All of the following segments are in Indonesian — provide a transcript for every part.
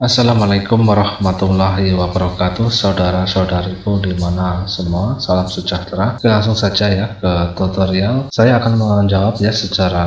Assalamualaikum warahmatullahi wabarakatuh, saudara-saudariku di mana semua, salam sejahtera. Oke, langsung saja ya ke tutorial. Saya akan menjawab ya secara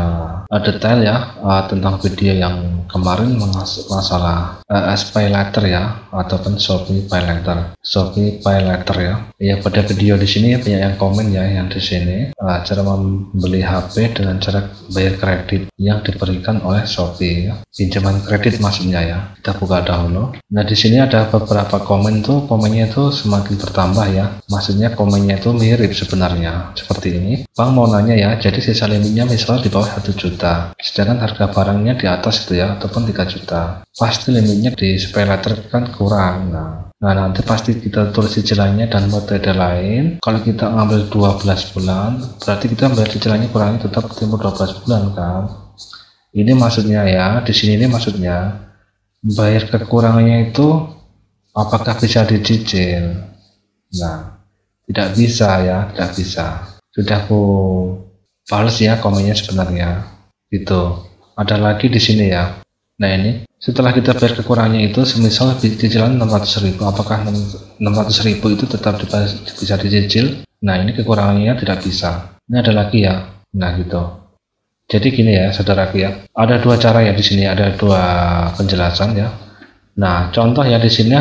detail ya tentang video yang kemarin masalah SPayLater ya, ataupun Shopee PayLater. Shopee PayLater ya. Ya, pada video di sini ya banyak yang komen ya yang di sini cara membeli HP dengan cara bayar kredit yang diberikan oleh Shopee ya. Pinjaman kredit maksudnya ya. Kita buka dahulu. Nah, di sini ada beberapa komen tuh, komennya itu semakin bertambah ya. Maksudnya komennya itu mirip sebenarnya. Seperti ini. Bang mau nanya ya, jadi sisa limitnya misal di bawah 1 juta. Sedangkan harga barangnya di atas itu ya, ataupun 3 juta. Pasti limitnya di SPayLater kan kurang. Nah, nanti pasti kita tulis cicilannya dan metode lain. Kalau kita ngambil 12 bulan, berarti kita bayar cicilannya kurangnya tetap timur 12 bulan kan. Ini maksudnya ya, di sini ini maksudnya bayar kekurangannya itu apakah bisa dicicil? Nah, tidak bisa ya, tidak bisa. Sudah aku balas ya komennya sebenarnya. Gitu. Ada lagi di sini ya. Nah, ini setelah kita bayar kekurangannya itu, semisal cicilan 600.000, apakah 600.000 itu tetap bisa dicicil? Nah, ini kekurangannya tidak bisa. Ini ada lagi ya. Nah, gitu. Jadi gini ya, saudaraku ya. Ada dua cara ya di sini, ada dua penjelasan ya. Nah, contoh ya di sini,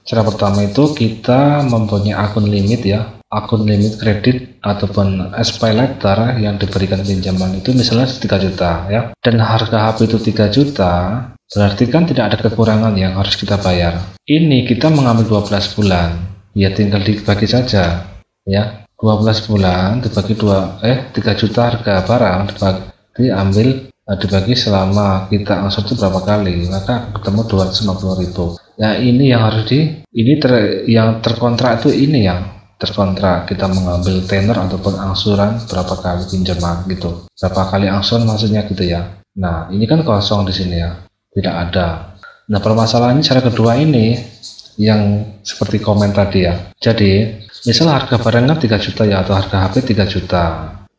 cara pertama itu kita mempunyai akun limit ya, akun limit kredit ataupun SPayLater yang diberikan pinjaman itu misalnya 3 juta ya. Dan harga HP itu 3 juta, berarti kan tidak ada kekurangan yang harus kita bayar. Ini kita mengambil 12 bulan, ya tinggal dibagi saja ya. 12 bulan dibagi 3 juta harga barang dibagi selama kita angsur itu berapa kali, maka ketemu 250.000. Ya, ini yang harus yang terkontrak itu ini yang terkontrak kita mengambil tenor ataupun angsuran berapa kali pinjaman gitu, berapa kali angsuran maksudnya gitu ya. Nah, ini kan kosong di sini ya, tidak ada. Nah, permasalahannya cara kedua ini yang seperti komen tadi ya. Jadi misal harga barangnya 3 juta ya, atau harga HP 3 juta.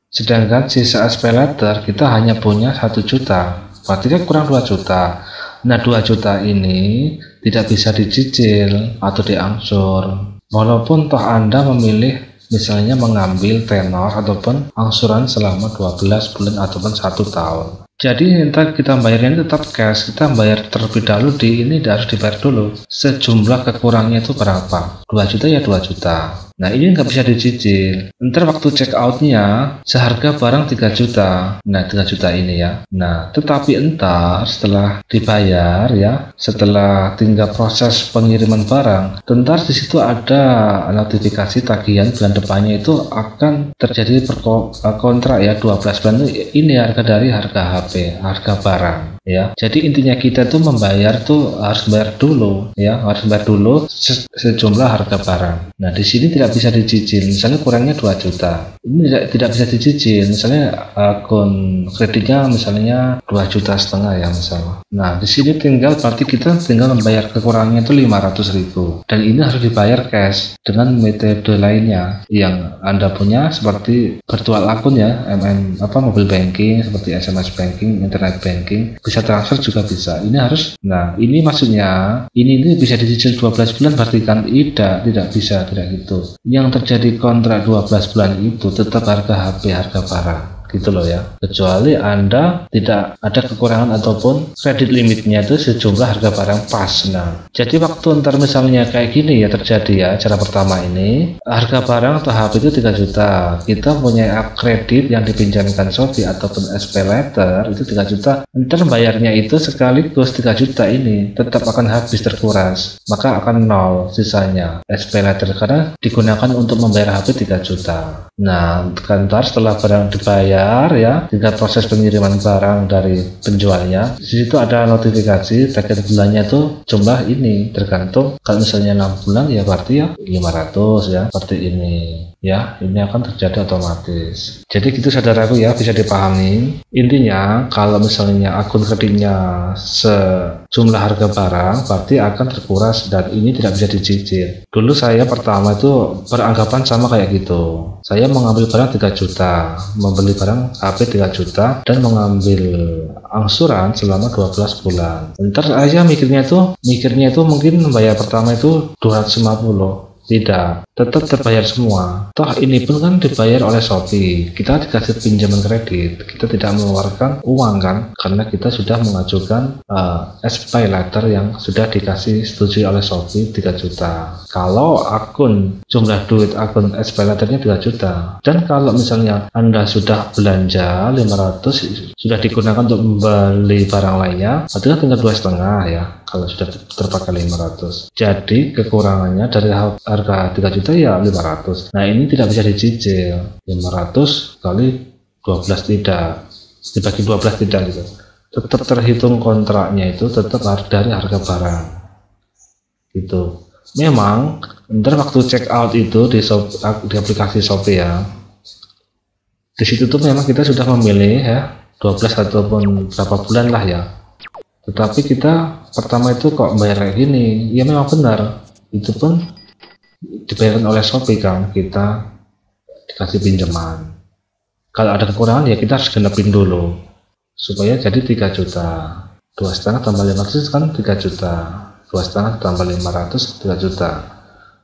Sedangkan sisa SPayLater kita hanya punya 1 juta, berarti kan kurang 2 juta. Nah, 2 juta ini tidak bisa dicicil atau diangsur, walaupun toh Anda memilih misalnya mengambil tenor ataupun angsuran selama 12 bulan ataupun 1 tahun. Jadi entah kita bayarnya tetap cash, kita bayar terlebih dahulu harus dibayar dulu. Sejumlah kekurangnya itu berapa? 2 juta ya 2 juta. Nah, ini nggak bisa dicicil. Ntar waktu check outnya seharga barang 3 juta. Nah, 3 juta ini ya. Nah, tetapi entar setelah dibayar ya, setelah tinggal proses pengiriman barang, entar di situ ada notifikasi tagihan bulan depannya itu akan terjadi kontrak ya, 12 bulan ini harga dari harga HP, harga barang ya. Jadi intinya kita tuh membayar tuh harus bayar dulu ya, harus bayar dulu sejumlah harga barang. Nah, di sini tidak bisa dicicil, misalnya kurangnya 2 juta. Ini tidak bisa dicicil, misalnya akun kreditnya misalnya 2,5 juta ya misalnya. Nah, di sini berarti kita tinggal membayar kekurangannya itu 500.000, dan ini harus dibayar cash dengan metode lainnya yang Anda punya seperti virtual akun ya, mobile banking seperti SMS banking, internet banking, bisa transfer juga bisa. Ini harus, nah ini maksudnya ini bisa dicicil 12 bulan, berarti kan tidak bisa, tidak gitu. Yang terjadi kontrak 12 bulan itu tetap harga HP, harga barang gitu loh ya, kecuali Anda tidak ada kekurangan ataupun kredit limitnya itu sejumlah harga barang pas. Nah, jadi waktu ntar misalnya kayak gini ya terjadi ya, cara pertama ini harga barang atau HP itu 3 juta, kita punya kredit yang dipinjamkan Shopee ataupun SPayLater itu 3 juta, ntar bayarnya itu sekaligus 3 juta ini tetap akan habis, terkuras, maka akan nol sisanya SPayLater karena digunakan untuk membayar HP 3 juta. Nah, kantor setelah barang dibayar ya, tingkat proses pengiriman barang dari penjualnya, di situ ada notifikasi tagihan bulannya tuh jumlah ini, tergantung kalau misalnya 6 bulan ya berarti ya 500 ya, seperti ini ya, ini akan terjadi otomatis. Jadi gitu saudaraku ya, bisa dipahami. Intinya kalau misalnya akun kreditnya sejumlah harga barang berarti akan terkuras dan ini tidak bisa dicicil. Dulu saya pertama itu beranggapan sama kayak gitu, saya mengambil barang 3 juta, membeli barang HP 3 juta dan mengambil angsuran selama 12 bulan. Ntar aja mikirnya itu mungkin bayar pertama itu 250. Tidak, tetap terbayar semua. Toh ini pun kan dibayar oleh Shopee. Kita dikasih pinjaman kredit, kita tidak mengeluarkan uang kan, karena kita sudah mengajukan SPay letter yang sudah dikasih setuju oleh Shopee 3 juta. Kalau jumlah duit akun SPay letternya 3 juta. Dan kalau misalnya Anda sudah belanja 500, sudah digunakan untuk membeli barang lainnya, berarti kan tinggal 2,5 ya. Kalau sudah terpakai 500, jadi kekurangannya dari harga 3 juta ya 500. Nah ini tidak bisa dicicil. 500 kali 12 tidak, dibagi 12 tidak gitu. Tetap terhitung kontraknya itu tetap dari harga barang gitu. Memang ntar waktu check out itu di aplikasi Shopee ya, di situ tuh memang kita sudah memilih ya 12 ataupun berapa bulan lah ya. Tetapi kita pertama itu kok bayar kayak gini, ya memang benar, itu pun dibayarkan oleh Shopee kan, kita dikasih pinjaman. Kalau ada kekurangan ya kita harus genepin dulu supaya jadi 3 juta. 2,5 tambah 500 kan 3 juta, 2,5 tambah 500 3 juta.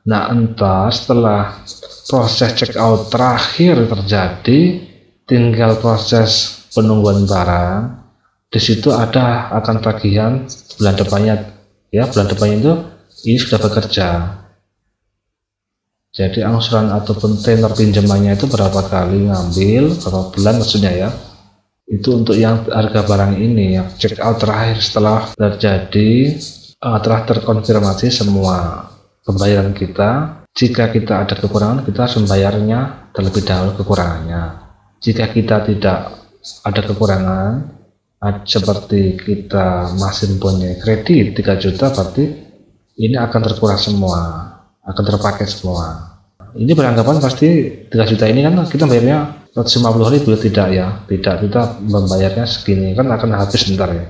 Nah entar setelah proses check out terakhir terjadi, tinggal proses penungguan barang. Di situ akan tagihan bulan depannya ya, bulan depannya itu ini sudah bekerja. Jadi angsuran ataupun tenor pinjamannya itu berapa kali ngambil, berapa bulan maksudnya ya. Itu untuk yang harga barang ini yang check out terakhir setelah terjadi telah terkonfirmasi semua pembayaran kita. Jika kita ada kekurangan, kita harus membayarnya terlebih dahulu kekurangannya. Jika kita tidak ada kekurangan, seperti kita masih mempunyai kredit 3 juta, berarti ini akan terkurang semua, akan terpakai semua. Ini beranggapan pasti 3 juta ini kan kita bayarnya 150.000, tidak ya, tidak, kita membayarnya segini kan akan habis bentar ya,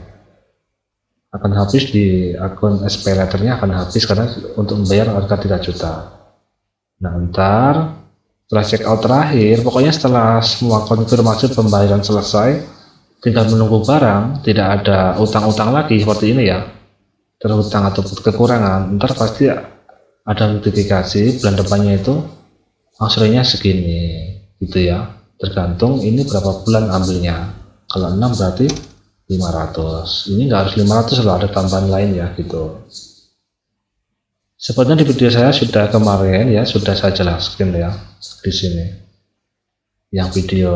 akan habis di akun SPay letternya, akan habis karena untuk membayar harga 3 juta. Nah ntar setelah check out terakhir, pokoknya setelah semua konfirmasi pembayaran selesai, tinggal menunggu barang, tidak ada utang-utang lagi seperti ini ya, terhutang atau kekurangan, ntar pasti ada notifikasi bulan depannya itu angsurannya segini gitu ya, tergantung ini berapa bulan ambilnya. Kalau 6 berarti 500, ini nggak harus 500 loh, ada tambahan lain ya gitu. Sebenarnya di video saya sudah kemarin ya, sudah saya jelaskan ya di sini, yang video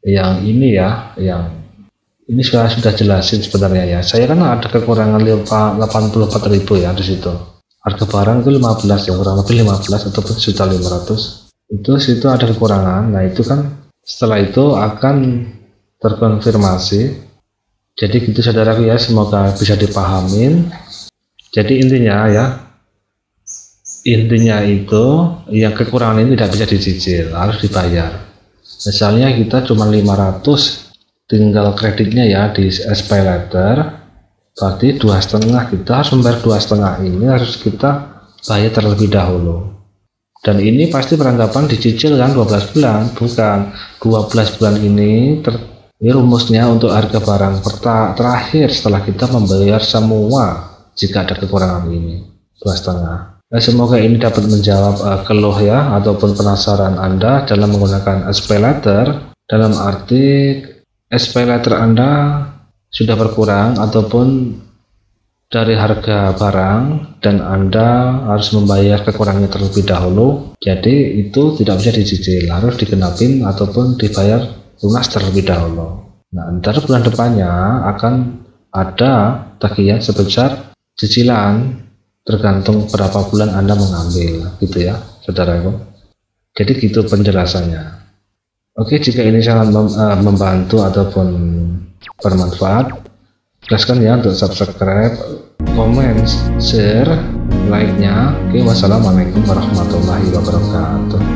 yang ini ya, yang ini sudah jelasin sebenarnya ya. Saya kan ada kekurangan 84.000 ya di situ. Harga barang itu 15 ya, kurang lebih 15 ataupun 1.500. Itu situ ada kekurangan. Nah itu kan setelah itu akan terkonfirmasi. Jadi gitu saudaraku ya, semoga bisa dipahamin. Jadi intinya ya, intinya itu yang kekurangan ini tidak bisa dicicil, harus dibayar. Misalnya kita cuma 500, tinggal kreditnya ya di SPay letter, berarti 2,5, kita harus membayar 2,5, ini harus kita bayar terlebih dahulu. Dan ini pasti beranggapan dicicil kan 12 bulan, bukan 12 bulan ini. Ini rumusnya untuk harga barang terakhir setelah kita membayar semua, jika ada kekurangan ini 2,5. Nah, semoga ini dapat menjawab keluh ya ataupun penasaran Anda dalam menggunakan SPay letter, dalam arti SPay letter Anda sudah berkurang ataupun dari harga barang dan Anda harus membayar kekurangannya terlebih dahulu, jadi itu tidak bisa dicicil, harus digenapin ataupun dibayar lunas terlebih dahulu. Nah ntar bulan depannya akan ada tagihan sebesar cicilan, tergantung berapa bulan Anda mengambil gitu ya saudaraku. Jadi gitu penjelasannya. Oke, jika ini sangat membantu ataupun bermanfaat, jelaskan ya untuk subscribe, komen, share, like-nya. Oke, wassalamualaikum warahmatullahi wabarakatuh.